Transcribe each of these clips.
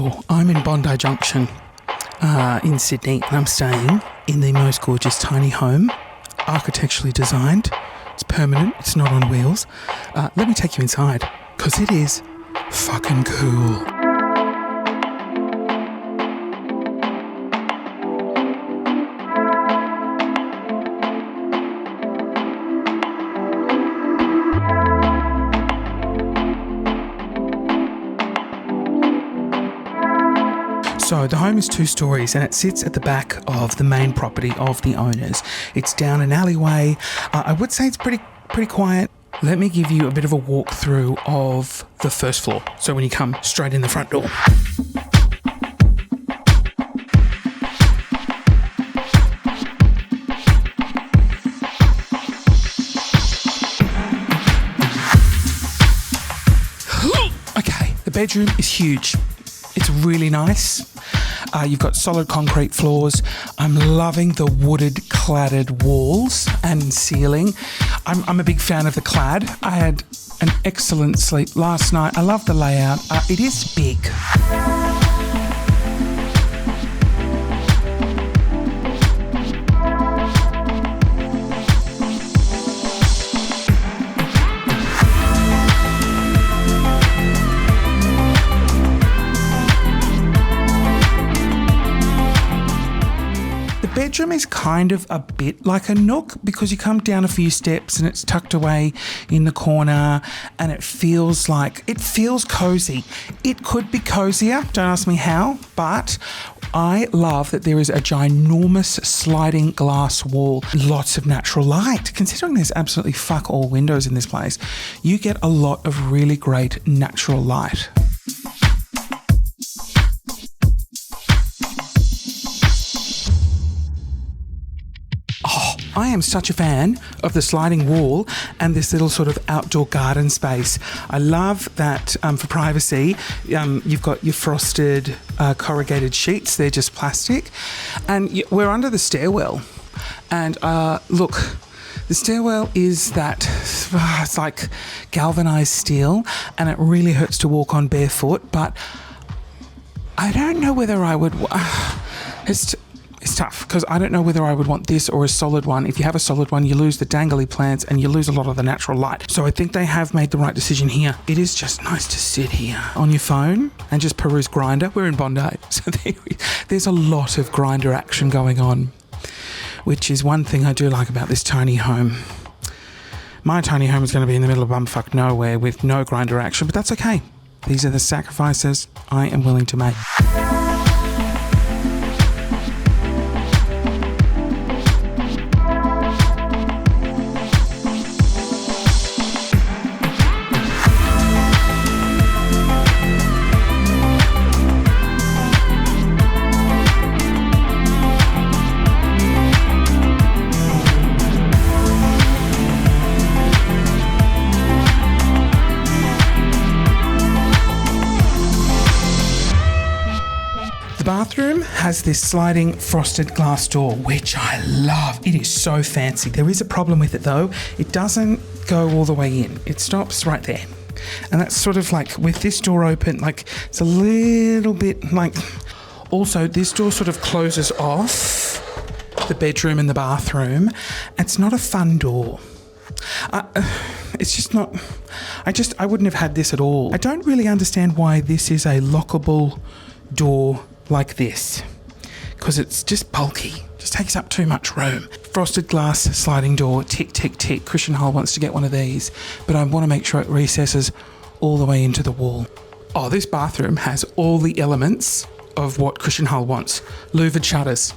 So I'm in Bondi Junction in Sydney, and I'm staying in the most gorgeous tiny home, architecturally designed. It's permanent, it's not on wheels. Let me take you inside, because it is fucking cool. So the home is 2 stories and it sits at the back of the main property of the owners. It's down an alleyway. I would say it's pretty quiet. Let me give you a bit of a walkthrough of the first floor. So when you come straight in the front door. Okay, the bedroom is huge. It's really nice. You've got solid concrete floors. I'm loving the wooded cladded walls and ceiling. I'm a big fan of the clad. I had an excellent sleep last night. I love the layout. It is big. The bedroom is kind of a bit like a nook because you come down a few steps and it's tucked away in the corner and it feels cozy. It could be cozier, don't ask me how, but I love that there is a ginormous sliding glass wall, lots of natural light. Considering there's absolutely fuck all windows in this place, you get a lot of really great natural light. I am such a fan of the sliding wall and this little sort of outdoor garden space. I love that for privacy, you've got your frosted corrugated sheets. They're just plastic. And we're under the stairwell. And look, the stairwell is that, it's like galvanized steel and it really hurts to walk on barefoot. But I don't know whether I would... It's tough because I don't know whether I would want this or a solid one. If you have a solid one, you lose the dangly plants and you lose a lot of the natural light. So I think they have made the right decision here. It is just nice to sit here on your phone and just peruse Grindr. We're in Bondi, so there's a lot of Grindr action going on, which is one thing I do like about this tiny home. My tiny home is going to be in the middle of bumfuck nowhere with no Grindr action, but that's okay. These are the sacrifices I am willing to make. The bathroom has this sliding frosted glass door, which I love. It is so fancy. There is a problem with it though. It doesn't go all the way in. It stops right there. And that's sort of like with this door open, like it's a little bit like, also this door sort of closes off the bedroom and the bathroom. It's not a fun door. It's just not, I wouldn't have had this at all. I don't really understand why this is a lockable door like this, because it's just bulky, just takes up too much room. Frosted glass sliding door, tick, tick, tick. Christian Hull wants to get one of these, but I want to make sure it recesses all the way into the wall. Oh, this bathroom has all the elements of what Christian Hull wants. Louvered shutters.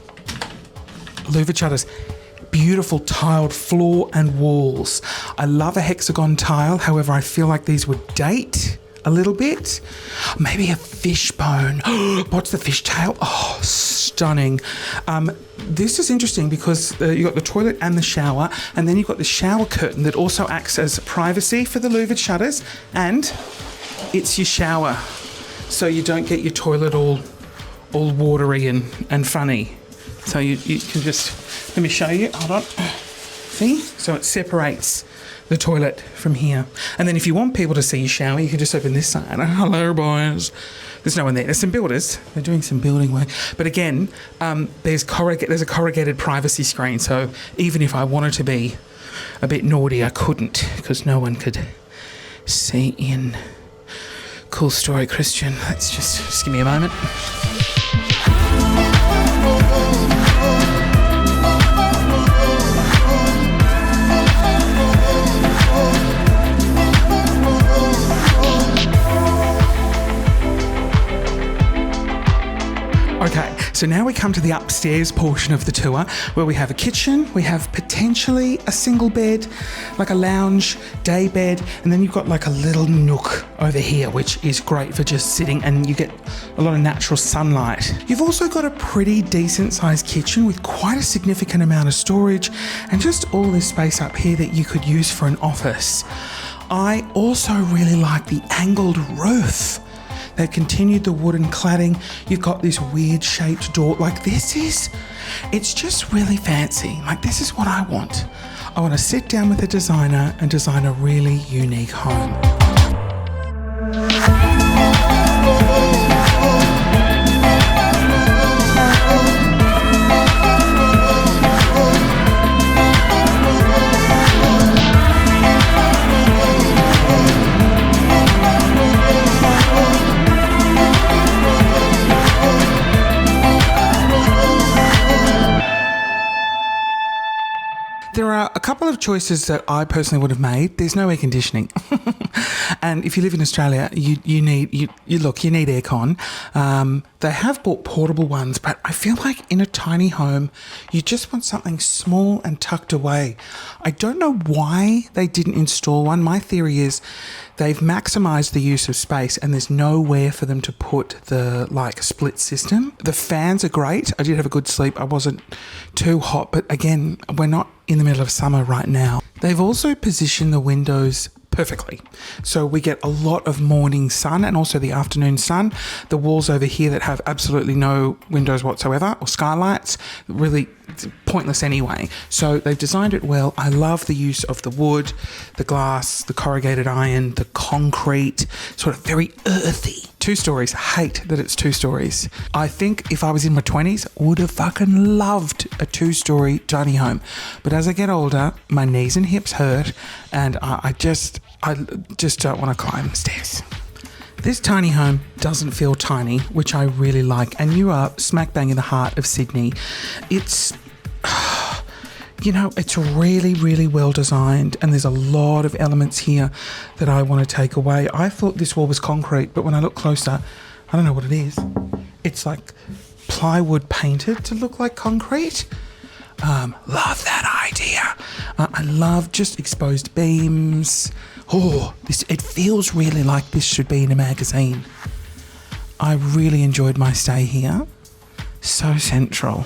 Beautiful tiled floor and walls. I love a hexagon tile, however, I feel like these would date a little bit. Maybe a fishbone. What's the fishtail? Oh, stunning. This is interesting because you've got the toilet and the shower, and then you've got the shower curtain that also acts as privacy for the louvered shutters, and it's your shower, so you don't get your toilet all watery and funny. So you can just, let me show you, hold on. See? So it separates the toilet from here. And then if you want people to see your shower, you can just open this side. Hello, boys. There's no one there. There's some builders. They're doing some building work. But again, there's a corrugated privacy screen. So even if I wanted to be a bit naughty, I couldn't because no one could see in. Cool story, Christian. Let's just give me a moment. Okay, so now we come to the upstairs portion of the tour where we have a kitchen, we have potentially a single bed, like a lounge day bed, and then you've got like a little nook over here, which is great for just sitting and you get a lot of natural sunlight. You've also got a pretty decent sized kitchen with quite a significant amount of storage and just all this space up here that you could use for an office. I also really like the angled roof. They've continued the wooden cladding. You've got this weird shaped door. Like it's just really fancy. Like this is what I want. I want to sit down with a designer and design a really unique home. There are a couple of choices that I personally would have made. There's no air conditioning. And if you live in Australia, you need aircon. They have bought portable ones, but I feel like in a tiny home, you just want something small and tucked away. I don't know why they didn't install one. My theory is they've maximised the use of space and there's nowhere for them to put the split system. The fans are great. I did have a good sleep. I wasn't too hot, but again, we're not in the middle of summer right now. They've also positioned the windows perfectly. So we get a lot of morning sun and also the afternoon sun. The walls over here that have absolutely no windows whatsoever or skylights, really pointless anyway. So they've designed it well. I love the use of the wood, the glass, the corrugated iron, the concrete, sort of very earthy. 2 stories. Hate that it's 2 stories. I think if I was in my 20s, would have fucking loved a 2-story tiny home. But as I get older, my knees and hips hurt and I just don't want to climb the stairs. This tiny home doesn't feel tiny, which I really like. And you are smack bang in the heart of Sydney. It's it's really, really well designed and there's a lot of elements here that I want to take away. I thought this wall was concrete, but when I look closer, I don't know what it is. It's like plywood painted to look like concrete. Love that idea. I love just exposed beams. It feels really like this should be in a magazine. I really enjoyed my stay here. So central.